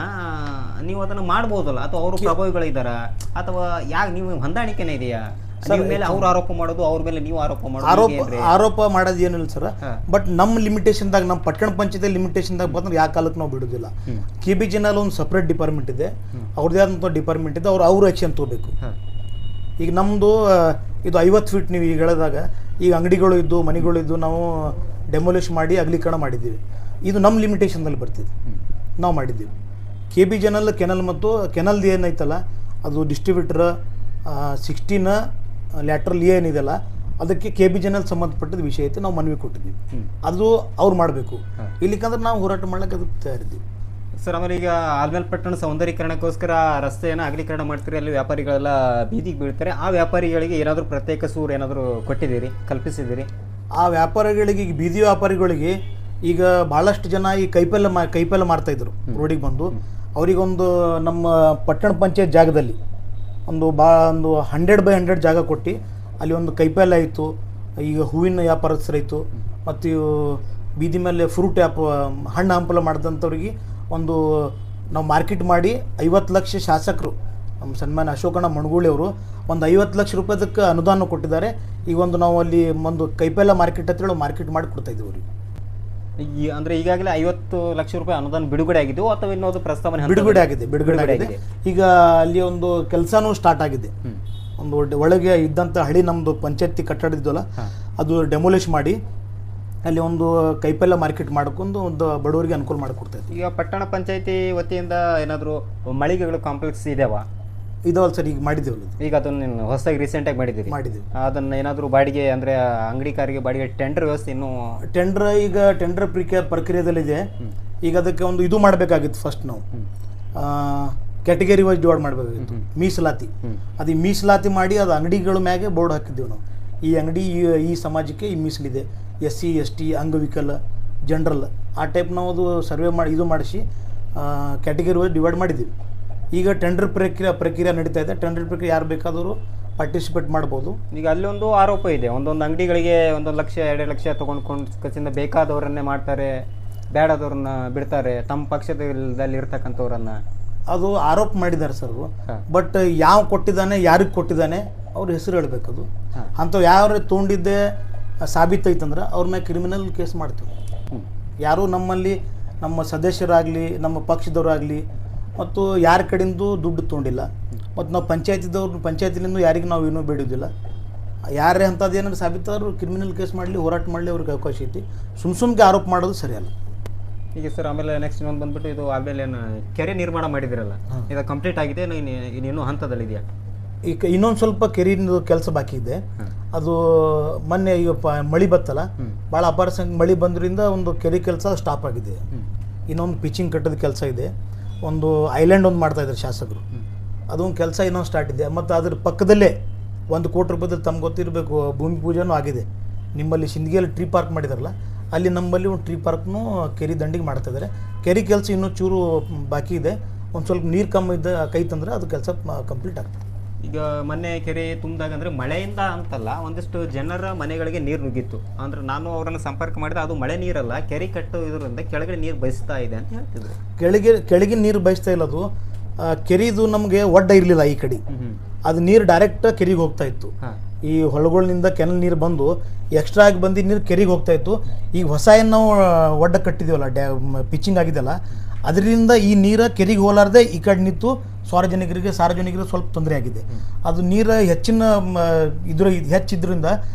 ನೀವು ಅದನ್ನು ಮಾಡ್ಬೋದಲ್ಲ, ಅಥವಾ ಅವರು ಪ್ರಭಾವಿಗಳಿದ್ದಾರಾ, ಅಥವಾ ಯಾಕೆ ನೀವು ಹೊಂದಾಣಿಕೆನೇ ಇದೆಯಾ? ನಿಮ್ಮ ಮೇಲೆ ಅವ್ರು ಆರೋಪ ಮಾಡೋದು, ಅವ್ರ ಮೇಲೆ ನೀವು ಆರೋಪ ಮಾಡೋದು? ಆರೋಪ ಮಾಡೋದು ಏನಿಲ್ಲ ಸರ್. ಬಟ್ ನಮ್ಮ ಲಿಮಿಟೇಷನ್ದಾಗ, ನಮ್ಮ ಪಟ್ಟಣ ಪಂಚಾಯತಿ ಲಿಮಿಟೇಷನ್ದಾಗ ಬಂದ್ರೆ ಯಾವ ಕಾಲಕ್ಕೆ ನಾವು ಬಿಡೋದಿಲ್ಲ. KBJNL ಒಂದು ಸಪ್ರೇಟ್ ಡಿಪಾರ್ಟ್ಮೆಂಟ್ ಇದೆ, ಅವ್ರದ್ದೇ ಆದಂಥ ಡಿಪಾರ್ಟ್ಮೆಂಟ್ ಇದೆ, ಅವ್ರು ಆ್ಯಕ್ಷನ್ ತೊಗೋಬೇಕು. ಈಗ ನಮ್ಮದು ಇದು 50 ಫೀಟ್ ನೀವು ಈಗ ಹೇಳಿದಾಗ, ಈಗ ಅಂಗಡಿಗಳು ಇದ್ದು ಮನೆಗಳು ಇದ್ದು ನಾವು ಡೆಮೊಲಿಷ್ ಮಾಡಿ ಅಗಲೀಕರಣ ಮಾಡಿದ್ದೀವಿ. ಇದು ನಮ್ಮ ಲಿಮಿಟೇಷನ್ದಲ್ಲಿ ಬರ್ತಿದೆ, ನಾವು ಮಾಡಿದ್ದೀವಿ. KBJNL ಕೆನಲ್ ಮತ್ತು ಕೆನಲ್ದು ಏನೈತಲ್ಲ ಅದು ಡಿಸ್ಟ್ರಿಬ್ಯೂಟರ್ 16 ಲ್ಯಾಟ್ರಲ್ ಏನಿದೆಯಲ್ಲ ಅದಕ್ಕೆ KBJNL ಸಂಬಂಧಪಟ್ಟಿದ ವಿಷಯ ಐತೆ, ನಾವು ಮನವಿ ಕೊಟ್ಟಿದ್ದೀವಿ. ಅದು ಅವ್ರು ಮಾಡಬೇಕು. ಇಲ್ಲಿಕಂದ್ರೆ ನಾವು ಹೋರಾಟ ಮಾಡ್ಲಿಕ್ಕೆ ಅದಕ್ಕೆ ತಯಾರಿದ್ದೀವಿ ಸರ್. ಆಮೇಲೆ ಈಗ ಆಲ್ಮೇಲ್ ಪಟ್ಟಣ ಸೌಂದರ್ಯೀಕರಣಕ್ಕೋಸ್ಕರ ರಸ್ತೆಯನ್ನು ಅಗಲೀಕರಣ ಮಾಡ್ತೀರಿ, ಅಲ್ಲಿ ವ್ಯಾಪಾರಿಗಳೆಲ್ಲ ಬೀದಿಗೆ ಬೀಳ್ತಾರೆ. ಆ ವ್ಯಾಪಾರಿಗಳಿಗೆ ಏನಾದರೂ ಪ್ರತ್ಯೇಕ ಸೂರು ಏನಾದರೂ ಕೊಟ್ಟಿದ್ದೀರಿ, ಕಲ್ಪಿಸಿದ್ದೀರಿ? ಆ ವ್ಯಾಪಾರಿಗಳಿಗೆ, ಈಗ ಬೀದಿ ವ್ಯಾಪಾರಿಗಳಿಗೆ ಈಗ ಭಾಳಷ್ಟು ಜನ ಈ ಕೈಪೆಲ್ಲ ಮಾರ್ತಾಯಿದ್ರು ರೋಡಿಗೆ ಬಂದು. ಅವರಿಗೊಂದು ನಮ್ಮ ಪಟ್ಟಣ ಪಂಚಾಯತ್ ಜಾಗದಲ್ಲಿ ಒಂದು 100 by 100 ಜಾಗ ಕೊಟ್ಟು ಅಲ್ಲಿ ಒಂದು ಕೈಪೆಲ್ಲ ಆಯಿತು, ಈಗ ಹೂವಿನ ವ್ಯಾಪಾರಸ್ಥರಾಯಿತು, ಮತ್ತು ಬೀದಿ ಮೇಲೆ ಫ್ರೂಟ್ ಹಣ್ಣು ಹಂಪಲ ಮಾಡಿದಂಥವ್ರಿಗೆ ಒಂದು ನಾವು ಮಾರ್ಕೆಟ್ ಮಾಡಿ 50 ಲಕ್ಷ ಶಾಸಕರು ನಮ್ಮ ಸನ್ಮಾನ್ಯ ಅಶೋಕಣ್ಣ ಮಣಗೂಳಿ ಅವರು ಒಂದು 50 ಲಕ್ಷ ರೂಪಾಯಿದಕ್ಕೆ ಅನುದಾನ ಕೊಟ್ಟಿದ್ದಾರೆ. ಈಗ ಒಂದು ನಾವು ಅಲ್ಲಿ ಒಂದು ಕೈಪೆಲ್ಲ ಮಾರ್ಕೆಟ್ ಅಂತೇಳಿ ಮಾರ್ಕೆಟ್ ಮಾಡಿ ಕೊಡ್ತಾಯಿದ್ದೀವಿ ಅವ್ರಿಗೆ. ಅಂದರೆ ಈಗಾಗಲೇ 50 ಲಕ್ಷ ರೂಪಾಯಿ ಅನುದಾನ ಬಿಡುಗಡೆ ಆಗಿದ್ದು ಅಥವಾ ಇನ್ನೊಂದು ಪ್ರಸ್ತಾವನೆ? ಬಿಡುಗಡೆ ಆಗಿದೆ. ಈಗ ಅಲ್ಲಿ ಒಂದು ಕೆಲಸನೂ ಸ್ಟಾರ್ಟ್ ಆಗಿದೆ. ಒಂದು ಒಳಗೆ ಇದ್ದಂಥ ಹಳಿ ನಮ್ಮದು ಪಂಚಾಯತಿ ಕಟ್ಟಡ ಇದ್ದಲ್ಲ ಅದು ಡೆಮೊಲಿಷ್ ಮಾಡಿ ಅಲ್ಲಿ ಒಂದು ಕೈಪೆಲ್ಲ ಮಾರ್ಕೆಟ್ ಮಾಡ್ಕೊಂಡು ಒಂದು ಬಡವರಿಗೆ ಅನುಕೂಲ ಮಾಡಿಕೊಡ್ತಾ ಇದ್ದೀವಿ. ಈಗ ಪಟ್ಟಣ ಪಂಚಾಯತಿ ವತಿಯಿಂದ ಏನಾದರೂ ಮಳಿಗೆಗಳು ಕಾಂಪ್ಲೆಕ್ಸ್ ಇದಾವಾ? ಇದಾವಲ್ಲ ಸರ್, ಈಗ ಮಾಡಿದ್ದೀವಲ್ಲ. ಈಗ ಅದನ್ನು ಹೊಸದಾಗಿ ರೀಸೆಂಟಾಗಿ ಮಾಡಿದ್ದೀವಿ. ಅದನ್ನು ಏನಾದರೂ ಬಾಡಿಗೆ ಅಂದರೆ ಅಂಗಡಿಕಾರಿಗೆ ಬಾಡಿಗೆ ಟೆಂಡರ್ ವ್ಯವಸ್ಥೆ ಇನ್ನೂ ಈಗ ಟೆಂಡರ್ ಪ್ರಕ್ರಿಯೆದಲ್ಲಿದೆ. ಈಗ ಅದಕ್ಕೆ ಒಂದು ಇದು ಮಾಡಬೇಕಾಗಿತ್ತು. ಫಸ್ಟ್ ನಾವು ಕ್ಯಾಟಗರಿ ವೈಸ್ ಡಿವೈಡ್ ಮಾಡಬೇಕಾಗಿತ್ತು, ಮೀಸಲಾತಿ. ಅದು ಮೀಸಲಾತಿ ಮಾಡಿ ಅದು ಅಂಗಡಿಗಳ ಮ್ಯಾಗೆ ಬೋರ್ಡ್ ಹಾಕಿದ್ದೀವಿ ನಾವು. ಈ ಅಂಗಡಿ ಈ ಸಮಾಜಕ್ಕೆ ಈ ಮೀಸಲಿದೆ, SC ST ಅಂಗವಿಕಲ ಜನರಲ್ ಆ ಟೈಪ್ ನಾವು ಅದು ಸರ್ವೆ ಮಾಡಿ ಇದು ಮಾಡಿಸಿ ಕ್ಯಾಟಗರಿ ವೈಸ್ ಡಿವೈಡ್ ಮಾಡಿದ್ದೀವಿ. ಈಗ ಟೆಂಡರ್ ಪ್ರಕ್ರಿಯೆ ನಡೀತಾ ಇದೆ. ಟೆಂಡರ್ ಪ್ರಕ್ರಿಯೆ ಯಾರು ಬೇಕಾದರೂ ಪಾರ್ಟಿಸಿಪೇಟ್ ಮಾಡ್ಬೋದು. ಈಗ ಅಲ್ಲಿ ಒಂದು ಆರೋಪ ಇದೆ, ಒಂದೊಂದು ಅಂಗಡಿಗಳಿಗೆ 1 ಲಕ್ಷ 2 ಲಕ್ಷ ತೊಗೊಂಡ್ಕೊಂಡು ಬೇಕಾದವರನ್ನೇ ಮಾಡ್ತಾರೆ, ಬೇಡದವ್ರನ್ನ ಬಿಡ್ತಾರೆ, ತಮ್ಮ ಪಕ್ಷದಲ್ಲಿ ಇರ್ತಕ್ಕಂಥವ್ರನ್ನ. ಅದು ಆರೋಪ ಮಾಡಿದ್ದಾರೆ ಸರ್. ಬಟ್ ಯಾವ ಕೊಟ್ಟಿದ್ದಾನೆ, ಯಾರಿಗೆ ಕೊಟ್ಟಿದ್ದಾನೆ ಅವ್ರ ಹೆಸರು ಹೇಳ್ಬೇಕದು. ಅಂಥವು ಯಾರು ತೊಗೊಂಡಿದ್ದೆ ಸಾಬೀತೈತಂದ್ರೆ ಅವ್ರ ಮೇಲೆ ಕ್ರಿಮಿನಲ್ ಕೇಸ್ ಮಾಡ್ತೀವಿ. ಯಾರೂ ನಮ್ಮಲ್ಲಿ ನಮ್ಮ ಸದಸ್ಯರಾಗಲಿ ನಮ್ಮ ಪಕ್ಷದವರಾಗಲಿ ಮತ್ತು ಯಾರ ಕಡೆಯಿಂದ ದುಡ್ಡು ತೊಗೊಂಡಿಲ್ಲ. ಮತ್ತು ನಾವು ಪಂಚಾಯತಿಲಿಂದ ಯಾರಿಗೆ ನಾವು ಏನೂ ಬೇಡೋದಿಲ್ಲ. ಯಾರೇ ಅಂಥದ್ದು ಏನಾದ್ರು ಸಾಬೀತಾದ್ರು ಕ್ರಿಮಿನಲ್ ಕೇಸ್ ಮಾಡಲಿ, ಹೋರಾಟ ಮಾಡಲಿ, ಅವ್ರಿಗೆ ಅವಕಾಶ ಐತಿ. ಸುಮ್ಗೆ ಆರೋಪ ಮಾಡೋದು ಸರಿಯಲ್ಲ. ಈಗ ಸರ್ ಆಮೇಲೆ ನೆಕ್ಸ್ಟ್ ಇನ್ನೊಂದು ಬಂದ್ಬಿಟ್ಟು ಇದು ಆಮೇಲೆ ಏನು ಕೆರೆ ನಿರ್ಮಾಣ ಮಾಡಿದಿರಲ್ಲ, ಇದು ಕಂಪ್ಲೀಟ್ ಆಗಿದೆ, ಇನ್ನೇನು ಹಂತದಲ್ಲಿದೆಯಾ? ಈಗ ಇನ್ನೊಂದು ಸ್ವಲ್ಪ ಕೆರೆಯಿಂದ ಕೆಲಸ ಬಾಕಿ ಇದೆ. ಅದು ಮೊನ್ನೆ ಈಗ ಮಳೆ ಬತ್ತಲ್ಲ, ಭಾಳ ಅಪಾರ ಮಳೆ ಬಂದ್ರಿಂದ ಒಂದು ಕೆರೆ ಕೆಲಸ ಸ್ಟಾಪ್ ಆಗಿದೆ. ಇನ್ನೊಂದು ಪಿಚಿಂಗ್ ಕಟ್ಟೋದು ಕೆಲಸ ಇದೆ. ಒಂದು ಐಲ್ಯಾಂಡ್ ಒಂದು ಮಾಡ್ತಾಯಿದ್ದಾರೆ ಶಾಸಕರು, ಅದೊಂದು ಕೆಲಸ ಇನ್ನೊಂದು ಸ್ಟಾರ್ಟ್ ಇದೆ. ಮತ್ತು ಅದ್ರ ಪಕ್ಕದಲ್ಲೇ 1 ಕೋಟಿ ರೂಪಾಯಿದಲ್ಲಿ ತಮ್ಗೆ ಗೊತ್ತಿರಬೇಕು ಭೂಮಿ ಪೂಜೆನೂ ಆಗಿದೆ. ನಿಮ್ಮಲ್ಲಿ ಸಿಂದಗಿಯಲ್ಲಿ ಟ್ರೀ ಪಾರ್ಕ್ ಮಾಡಿದಾರಲ್ಲ, ಅಲ್ಲಿ ನಮ್ಮಲ್ಲಿ ಒಂದು ಟ್ರೀ ಪಾರ್ಕ್ನೂ ಕೆರೆ ದಂಡಿಗೆ ಮಾಡ್ತಾಯಿದ್ದಾರೆ. ಕೆರೆ ಕೆಲಸ ಇನ್ನೂ ಚೂರು ಬಾಕಿ ಇದೆ. ಒಂದು ಸ್ವಲ್ಪ ನೀರು ಕಮ್ಮಿ ಕೈ ತಂದರೆ ಅದು ಕೆಲಸ ಕಂಪ್ಲೀಟ್ ಆಗ್ತದೆ. ಈಗ ಮೊನ್ನೆ ಕೆರೆ ತುಂಬಿದಾಗ ಅಂದರೆ ಮಳೆಯಿಂದ ಅಂತಲ್ಲ, ಒಂದಿಷ್ಟು ಜನರ ಮನೆಗಳಿಗೆ ನೀರು ನುಗ್ಗಿತ್ತು. ಅಂದರೆ ನಾನು ಅವರನ್ನು ಸಂಪರ್ಕ ಮಾಡಿದ, ಅದು ಮಳೆ ನೀರಲ್ಲ, ಕೆರೆ ಕಟ್ಟು ಇದರಿಂದ ಕೆಳಗಡೆ ನೀರು ಬಯಸ್ತಾ ಇದೆ ಅಂತ ಹೇಳ್ತಿದ್ರು. ಕೆಳಗಿನ ನೀರು ಬಯಸ್ತಾ ಇಲ್ಲ, ಅದು ಕೆರೆದು ನಮಗೆ ಒಡ್ಡ ಇರಲಿಲ್ಲ ಈ ಕಡೆ, ಅದು ನೀರು ಡೈರೆಕ್ಟ್ ಕೆರೆಗೆ ಹೋಗ್ತಾ ಇತ್ತು. ಈ ಹೊಳಗಳಿಂದ ಕೆನಲ್ ನೀರು ಬಂದು ಎಕ್ಸ್ಟ್ರಾ ಆಗಿ ಬಂದಿದ್ದ ನೀರು ಕೆರೆಗೆ ಹೋಗ್ತಾ ಇತ್ತು. ಈಗ ಹೊಸ ಏನು ನಾವು ಒಡ್ಡ ಕಟ್ಟಿದ್ದೀವಲ್ಲ, ಪಿಚ್ಚಿಂಗ್ ಆಗಿದೆಯಲ್ಲ, ಅದರಿಂದ ಈ ನೀರು ಕೆರೆಗೆ ಹೋಲಾರ್ದೆ ಈ ಕಡೆ ನಿಂತು ಸಾರ್ವಜನಿಕರಿಗೆ ಸ್ವಲ್ಪ ತೊಂದರೆ ಆಗಿದೆ. ಅದು ನೀರು ಹೆಚ್ಚಿನ ಹೆಚ್ಚಿದ್ರಿಂದ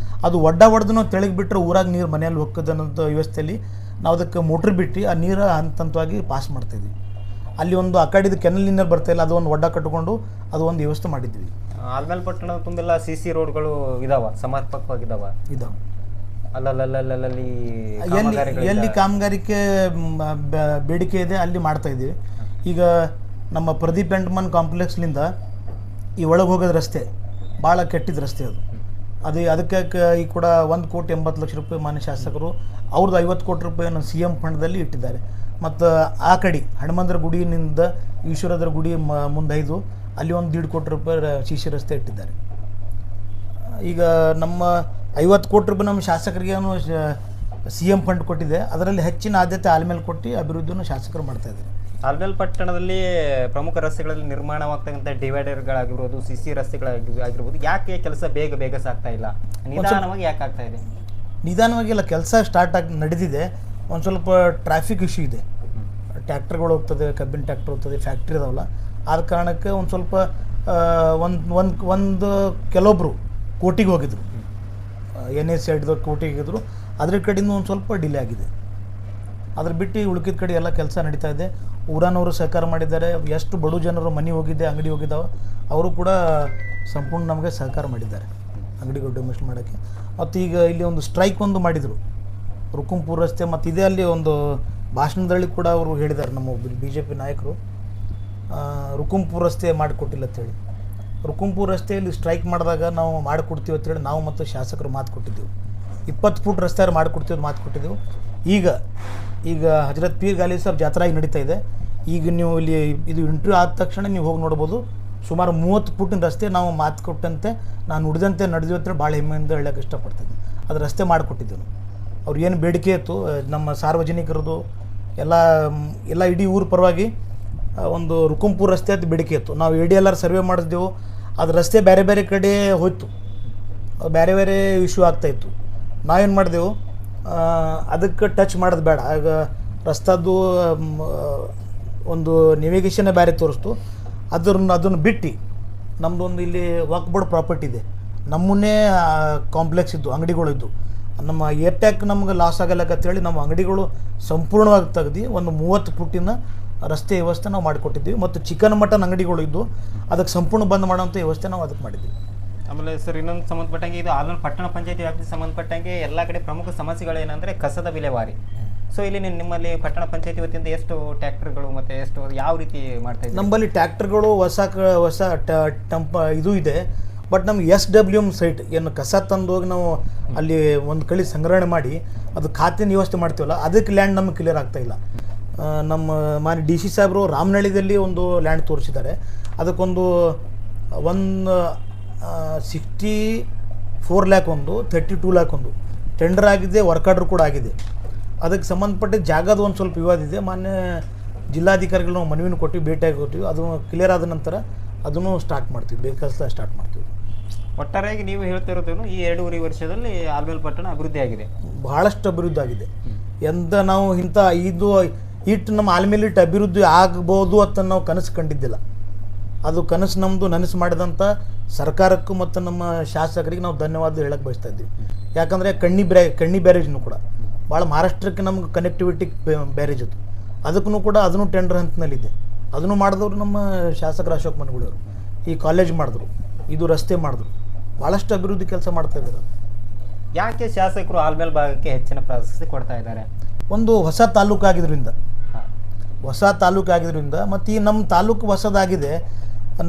ಅದು ಒಡ್ದು ನಾವು ತೆಳಗೆ ಬಿಟ್ಟರೆ ಊರಾಗ ನೀರು ಮನೆಯಲ್ಲಿ ಹೋಗ್ತದನ್ನೋಂಥ ವ್ಯವಸ್ಥೆಯಲ್ಲಿ ನಾವು ಅದಕ್ಕೆ ಮೋಟ್ರ್ ಬಿಟ್ಟು ಆ ನೀರು ಹಂತವಾಗಿ ಪಾಸ್ ಮಾಡ್ತಾಯಿದ್ವಿ. ಅಲ್ಲಿ ಒಂದು ಆ ಕಡೆದು ಕೆನಲ್ ನೀರು ಬರ್ತಾಯಿಲ್ಲ, ಅದು ಒಂದು ಒಡ್ಡ ಕಟ್ಟಿಕೊಂಡು ಅದು ಒಂದು ವ್ಯವಸ್ಥೆ ಮಾಡಿದ್ವಿ. ಆಲ್ಮೇಲ್ ಪಟ್ಟಣದ ತುಂಬೆಲ್ಲ CC ರೋಡ್ಗಳು ಇದಾವ, ಸಮರ್ಪಕವಾಗಿದ್ದಾವೆ. ಅಲ್ಲಲ್ಲಿ ಎಲ್ಲಿ ಕಾಮಗಾರಿಕೆ ಬೇಡಿಕೆ ಇದೆ ಅಲ್ಲಿ ಮಾಡ್ತಾ ಇದ್ದೀವಿ. ಈಗ ನಮ್ಮ ಪ್ರದೀಪ್ ಎಂಟ್ಮನ್ ಕಾಂಪ್ಲೆಕ್ಸ್ಲಿಂದ ಈ ಒಳಗೆ ಹೋಗೋದು ರಸ್ತೆ ಭಾಳ ಕೆಟ್ಟಿದ್ದ ರಸ್ತೆ ಅದು. ಅದಕ್ಕೆ ಈ ಕೂಡ 1,80,00,000 ರೂಪಾಯಿ ಮಾನ್ಯ ಶಾಸಕರು ಅವ್ರದ್ದು 50 ಕೋಟಿ ರೂಪಾಯಿಯನ್ನು CM ಫಂಡ್ದಲ್ಲಿ ಇಟ್ಟಿದ್ದಾರೆ. ಮತ್ತು ಆ ಕಡೆ ಹನುಮಂತರ ಗುಡಿಯಿಂದ ಈಶ್ವರದ್ರ ಗುಡಿ ಮುಂದೆ ಅಲ್ಲಿ ಒಂದು 1.5 ಕೋಟಿ ರೂಪಾಯಿ CC ರಸ್ತೆ ಇಟ್ಟಿದ್ದಾರೆ. ಈಗ ನಮ್ಮ 50 ಕೋಟಿ ರೂಪಾಯಿ ನಮ್ಮ ಶಾಸಕರಿಗೆ CM ಫಂಡ್ ಕೊಟ್ಟಿದೆ, ಅದರಲ್ಲಿ ಹೆಚ್ಚಿನ ಆದ್ಯತೆ ಆಲ್ಮೇಲೆ ಕೊಟ್ಟು ಅಭಿವೃದ್ಧಿಯನ್ನು ಶಾಸಕರು ಮಾಡ್ತಾಯಿದ್ದಾರೆ. ಆಲ್ಮೇಲ್ ಪಟ್ಟಣದಲ್ಲಿ ಪ್ರಮುಖ ರಸ್ತೆಗಳಲ್ಲಿ ನಿರ್ಮಾಣವಾಗ್ತಕ್ಕಂಥ ಡಿವೈಡರ್ಗಳಾಗಿರ್ಬೋದು, CC ರಸ್ತೆಗಳಾಗಿರ್ಬೋದು, ಯಾಕೆ ಕೆಲಸ ಬೇಗ ಸಾಗ್ತಾ ಇಲ್ಲ? ನಿಧಾನವಾಗಿ ಯಾಕೆ ಆಗ್ತಾ ಇದೆ? ನಿಧಾನವಾಗಿ ಎಲ್ಲ ಕೆಲಸ ಸ್ಟಾರ್ಟ್ ಆಗಿ ನಡೆದಿದೆ. ಒಂದು ಸ್ವಲ್ಪ ಟ್ರಾಫಿಕ್ ಇಶ್ಯೂ ಇದೆ, ಟ್ಯಾಕ್ಟರ್ಗಳು ಹೋಗ್ತದೆ, ಕಬ್ಬಿನ ಟ್ಯಾಕ್ಟರ್ ಹೋಗ್ತದೆ, ಫ್ಯಾಕ್ಟ್ರಿ ಇದಾವಲ್ಲ, ಆದ ಕಾರಣಕ್ಕೆ ಒಂದು ಸ್ವಲ್ಪ ಒಂದು ಕೆಲವೊಬ್ಬರು ಕೋರ್ಟಿಗೆ ಹೋಗಿದ್ರು, NS ಸೈಡ್ದವ್ರು ಕೋರ್ಟಿಗೆ ಹೋಗಿದ್ರು, ಅದ್ರ ಕಡೆಯಿಂದ ಒಂದು ಸ್ವಲ್ಪ ಡಿಲೇ ಆಗಿದೆ. ಅದ್ರ ಬಿಟ್ಟು ಉಳ್ಕಿದ ಕಡೆ ಎಲ್ಲ ಕೆಲಸ ನಡೀತಾ ಇದೆ. ಊರನವರು ಸಹಕಾರ ಮಾಡಿದ್ದಾರೆ. ಎಷ್ಟು ಬಡ ಜನರು ಮನೆ ಹೋಗಿದ್ದೆ, ಅಂಗಡಿ ಹೋಗಿದ್ದಾವೆ, ಅವರು ಕೂಡ ಸಂಪೂರ್ಣ ನಮಗೆ ಸಹಕಾರ ಮಾಡಿದ್ದಾರೆ ಅಂಗಡಿಗಳು ಡೊಮಿಸ್ಟಲ್ ಮಾಡೋಕ್ಕೆ. ಮತ್ತು ಈಗ ಇಲ್ಲಿ ಒಂದು ಸ್ಟ್ರೈಕ್ ಒಂದು ಮಾಡಿದರು ರುಕುಂಪುರ ರಸ್ತೆ, ಮತ್ತು ಇದೇ ಅಲ್ಲಿ ಒಂದು ಭಾಷಣದಲ್ಲಿ ಕೂಡ ಅವರು ಹೇಳಿದ್ದಾರೆ, ನಮ್ಮ BJP ನಾಯಕರು ರುಕುಂಪುರ ರಸ್ತೆ ಮಾಡಿಕೊಟ್ಟಿಲ್ಲ ಅಂತೇಳಿ. ರುಕುಂಪುರ ರಸ್ತೆಯಲ್ಲಿ ಸ್ಟ್ರೈಕ್ ಮಾಡಿದಾಗ ನಾವು ಮಾಡಿಕೊಡ್ತೀವಿ ಅಂತೇಳಿ ನಾವು ಮತ್ತು ಶಾಸಕರು ಮಾತು ಕೊಟ್ಟಿದ್ದೆವು. 20 ಫುಟ್ ರಸ್ತೆ ಮಾಡಿಕೊಡ್ತೀವಿ ಮಾತು ಕೊಟ್ಟಿದ್ದೆವು. ಈಗ ಹಜರತ್ ಪೀರ್ ಗಾಲಿ ಸಾಬ್ ಜಾತ್ರಾ ಈಗ ನಡೀತಾ ಇದೆ. ಈಗ ನೀವು ಇಲ್ಲಿ ಇದು ಇಂಟರ್ವ್ಯೂ ಆದ ತಕ್ಷಣ ನೀವು ಹೋಗಿ ನೋಡ್ಬೋದು, ಸುಮಾರು 30 ಫುಟ್ಟಿನ ರಸ್ತೆ ನಾವು ಮಾತು ಕೊಟ್ಟಂತೆ ನಾನು ನುಡಿದಂತೆ ನಡೆದಿವಿ ಅಂತೇಳಿ ಭಾಳ ಹೆಮ್ಮೆಯಿಂದ ಹೇಳೋಕ್ಕೆ ಇಷ್ಟಪಡ್ತಿದ್ದೆ. ಅದು ರಸ್ತೆ ಮಾಡಿಕೊಟ್ಟಿದ್ದೆವು. ಅವ್ರು ಏನು ಬೇಡಿಕೆ ಇತ್ತು ನಮ್ಮ ಸಾರ್ವಜನಿಕರದು ಎಲ್ಲ ಇಡೀ ಊರ ಪರವಾಗಿ ಒಂದು ರುಕುಂಪುರ ರಸ್ತೆ ಅಂತ ಬೇಡಿಕೆ ಇತ್ತು. ನಾವು ADLR ಸರ್ವೆ ಮಾಡಿದ್ದೆವು, ಅದು ರಸ್ತೆ ಬೇರೆ ಕಡೆ ಹೋಯ್ತು, ಬೇರೆ ಇಶ್ಯೂ ಆಗ್ತಾಯಿತ್ತು. ನಾವೇನು ಮಾಡಿದೆವು, ಅದಕ್ಕೆ ಟಚ್ ಮಾಡೋದು ಬೇಡ, ಆಗ ರಸ್ತಾದ್ದು ಒಂದು ನೇವಿಗೇಷನ್ನೇ ಬೇರೆ ತೋರಿಸ್ತು. ಅದನ್ನು ಬಿಟ್ಟು ನಮ್ಮದೊಂದು ಇಲ್ಲಿ ವಾಕ್ ಬೋರ್ಡ್ ಪ್ರಾಪರ್ಟಿ ಇದೆ, ನಮ್ಮನ್ನೇ ಕಾಂಪ್ಲೆಕ್ಸ್ ಇದ್ದು ಅಂಗಡಿಗಳಿದ್ದು, ನಮ್ಮ ಏರ್ಟ್ಯಾಕ್ ನಮ್ಗೆ ಲಾಸ್ ಆಗಲ್ಲ ಅಂತೇಳಿ ನಮ್ಮ ಅಂಗಡಿಗಳು ಸಂಪೂರ್ಣವಾಗಿ ತೆಗ್ದು ಒಂದು 30 ಫುಟ್ಟಿನ ರಸ್ತೆ ವ್ಯವಸ್ಥೆ ನಾವು ಮಾಡಿಕೊಟ್ಟಿದ್ದೀವಿ. ಮತ್ತು ಚಿಕನ್ ಮಟನ್ ಅಂಗಡಿಗಳು ಇದ್ದು ಅದಕ್ಕೆ ಸಂಪೂರ್ಣ ಬಂದ್ ಮಾಡೋಂಥ ವ್ಯವಸ್ಥೆ ನಾವು ಅದಕ್ಕೆ ಮಾಡಿದ್ದೀವಿ. ಆಮೇಲೆ ಸರ್ ಇನ್ನೊಂದು ಸಂಬಂಧಪಟ್ಟಂಗೆ ಇದು ಆಲ್ಮೇಲೆ ಪಟ್ಟಣ ಪಂಚಾಯತಿ ವ್ಯಾಪ್ತಿಗೆ ಸಂಬಂಧಪಟ್ಟಂಗೆ ಎಲ್ಲ ಕಡೆ ಪ್ರಮುಖ ಸಮಸ್ಯೆಗಳೇನೆಂದರೆ ಕಸದ ವಿಲೇವಾರಿ. ಸೊ ಇಲ್ಲಿ ನಿಮ್ಮಲ್ಲಿ ಪಟ್ಟಣ ಪಂಚಾಯತಿ ವತಿಯಿಂದ ಎಷ್ಟು ಟ್ಯಾಕ್ಟರ್ಗಳು ಮತ್ತು ಎಷ್ಟು ಯಾವ ರೀತಿ ಮಾಡ್ತಾ ಇದ್ದೀವಿ? ನಮ್ಮಲ್ಲಿ ಟ್ಯಾಕ್ಟರ್ಗಳು ಹೊಸ ಟಂಪ ಇದು ಇದೆ. ಬಟ್ ನಮ್ಗೆ SWM ಸೈಟ್ ಏನು ಕಸ ತಂದೋಗಿ ನಾವು ಅಲ್ಲಿ ಒಂದು ಕಡೆ ಸಂಗ್ರಹಣೆ ಮಾಡಿ ಅದು ಖಾತೆನ ವ್ಯವಸ್ಥೆ ಮಾಡ್ತೀವಲ್ಲ, ಅದಕ್ಕೆ ಲ್ಯಾಂಡ್ ನಮಗೆ ಕ್ಲಿಯರ್ ಆಗ್ತಾಯಿಲ್ಲ. ನಮ್ಮ ಮಾನ್ಯ DC ಸಾಹೇಬರು ರಾಮನಹಳ್ಳಿಯಲ್ಲಿ ಒಂದು ಲ್ಯಾಂಡ್ ತೋರಿಸಿದ್ದಾರೆ, ಅದಕ್ಕೊಂದು 64 ಲ್ಯಾಕ್ ಒಂದು 32 ಲ್ಯಾಕ್ ಒಂದು ಟೆಂಡರ್ ಆಗಿದೆ, ವರ್ಕ್ ಆರ್ಡ್ರ್ ಕೂಡ ಆಗಿದೆ. ಅದಕ್ಕೆ ಸಂಬಂಧಪಟ್ಟ ಜಾಗದ ಒಂದು ಸ್ವಲ್ಪ ವಿವಾದ ಇದೆ. ಮಾನ್ಯ ಜಿಲ್ಲಾಧಿಕಾರಿಗಳು ನಾವು ಮನವಿನ ಕೊಟ್ಟಿವಿ, ಭೇಟಿಯಾಗಿ ಹೋಗ್ತೀವಿ. ಅದು ಕ್ಲಿಯರ್ ಆದ ನಂತರ ಅದನ್ನು ಸ್ಟಾರ್ಟ್ ಮಾಡ್ತೀವಿ, ಬೇಕಾದ ಸ್ಟಾರ್ಟ್ ಮಾಡ್ತೀವಿ. ಒಟ್ಟಾರೆಯಾಗಿ ನೀವು ಹೇಳ್ತಿರೋದೇನು, ಈ 2.5 ವರ್ಷದಲ್ಲಿ ಆಲ್ಮೇಲ್ ಪಟ್ಟಣ ಅಭಿವೃದ್ಧಿ ಆಗಿದೆ, ಬಹಳಷ್ಟು ಅಭಿವೃದ್ಧಿ ಆಗಿದೆ. ನಾವು ಇಟ್ಟು ನಮ್ಮ ಆಲ್ಮೇಲೆ ಇಟ್ಟು ಅಭಿವೃದ್ಧಿ ಆಗ್ಬೋದು ಅಂತ ನಾವು ಕನಸು ಕಂಡಿದ್ದಿಲ್ಲ. ಅದು ಕನಸು ನಮ್ಮದು ನನಸು ಮಾಡಿದಂಥ ಸರ್ಕಾರಕ್ಕೂ ಮತ್ತು ನಮ್ಮ ಶಾಸಕರಿಗೆ ನಾವು ಧನ್ಯವಾದ ಹೇಳಕ್ಕೆ ಬಯಸ್ತಾ ಇದ್ದೀವಿ. ಯಾಕಂದರೆ ಕಣ್ಣಿ ಬ್ಯಾರೇಜ್ನು ಕೂಡ ಭಾಳ ಮಹಾರಾಷ್ಟ್ರಕ್ಕೆ ನಮ್ಗೆ ಕನೆಕ್ಟಿವಿಟಿ ಬ್ಯಾರೇಜ್ ಅದು, ಅದಕ್ಕೂ ಕೂಡ ಅದನ್ನು ಟೆಂಡರ್ ಹಂತದಲ್ಲಿದೆ. ಅದನ್ನು ಮಾಡಿದವರು ನಮ್ಮ ಶಾಸಕರು ಅಶೋಕ್ ಮನಗುಳಿಯವರು. ಈ ಕಾಲೇಜ್ ಮಾಡಿದ್ರು, ಇದು ರಸ್ತೆ ಮಾಡಿದ್ರು, ಭಾಳಷ್ಟು ಅಭಿವೃದ್ಧಿ ಕೆಲಸ ಮಾಡ್ತಾ ಇದ್ದಾರೆ. ಯಾಕೆ ಶಾಸಕರು ಆಲ್ಮೇಲ್ ಭಾಗಕ್ಕೆ ಹೆಚ್ಚಿನ ಪ್ರಾಶಸ್ತ್ಯ ಕೊಡ್ತಾ ಇದ್ದಾರೆ? ಒಂದು ಹೊಸ ತಾಲೂಕು ಆಗಿದ್ದರಿಂದ ಮತ್ತು ಈ ನಮ್ಮ ತಾಲೂಕು ಹೊಸದಾಗಿದೆ,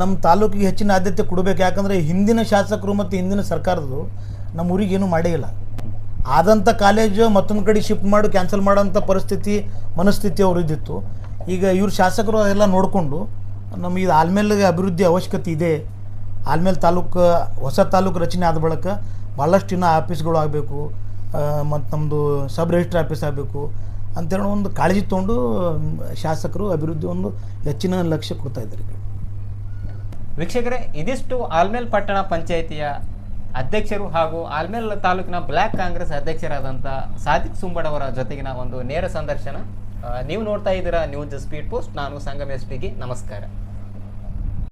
ನಮ್ಮ ತಾಲೂಕಿಗೆ ಹೆಚ್ಚಿನ ಆದ್ಯತೆ ಕೊಡಬೇಕು. ಯಾಕಂದರೆ ಹಿಂದಿನ ಶಾಸಕರು ಮತ್ತು ಹಿಂದಿನ ಸರ್ಕಾರದ್ದು ನಮ್ಮ ಊರಿಗೆ ಏನೂ ಮಾಡೇ ಇಲ್ಲ. ಆದಂಥ ಕಾಲೇಜು ಮತ್ತೊಂದು ಕಡೆ ಶಿಫ್ಟ್ ಮಾಡಿ ಕ್ಯಾನ್ಸಲ್ ಮಾಡೋಂಥ ಮನಸ್ಥಿತಿ ಅವರು ಇದ್ದಿತ್ತು. ಈಗ ಇವ್ರ ಶಾಸಕರು ಅದೆಲ್ಲ ನೋಡಿಕೊಂಡು ನಮಗೆ ಇದು ಆಲ್ಮೇಲೆ ಅಭಿವೃದ್ಧಿ ಅವಶ್ಯಕತೆ ಇದೆ ಆಲ್ಮೇಲೆ ಹೊಸ ತಾಲೂಕು ರಚನೆ ಆದ ಬಳಿಕ ಭಾಳಷ್ಟು ಇನ್ನೂ ಆಫೀಸ್ಗಳು ಆಗಬೇಕು, ಮತ್ತು ನಮ್ಮದು ಸಬ್ ರಿಜಿಸ್ಟ್ರ್ ಆಫೀಸ್ ಆಗಬೇಕು ಅಂತೇಳಿ ಒಂದು ಕಾಳಜಿ ತೊಗೊಂಡು ಶಾಸಕರು ಅಭಿವೃದ್ಧಿ ಒಂದು ಹೆಚ್ಚಿನ ಲಕ್ಷ್ಯ ಕೊಡ್ತಾ ಇದ್ದಾರೆ. ವೀಕ್ಷಕರೇ, ಇದಿಷ್ಟು ಆಲ್ಮೇಲ್ ಪಟ್ಟಣ ಪಂಚಾಯಿತಿಯ ಅಧ್ಯಕ್ಷರು ಹಾಗೂ ಆಲ್ಮೇಲ್ ತಾಲೂಕಿನ ಬ್ಲ್ಯಾಕ್ ಕಾಂಗ್ರೆಸ್ ಅಧ್ಯಕ್ಷರಾದಂಥ ಸಾದಿಕ್ ಸುಂಬಡ್ ಅವರ ಜೊತೆಗಿನ ಒಂದು ನೇರ ಸಂದರ್ಶನ. ನೀವು ನೋಡ್ತಾ ಇದ್ದೀರಾ ನ್ಯೂಸ್ ಸ್ಪೀಡ್ ಪೋಸ್ಟ್. ನಾನು ಸಂಗಮೇಶ್ ಪಿಗಿ. ನಮಸ್ಕಾರ.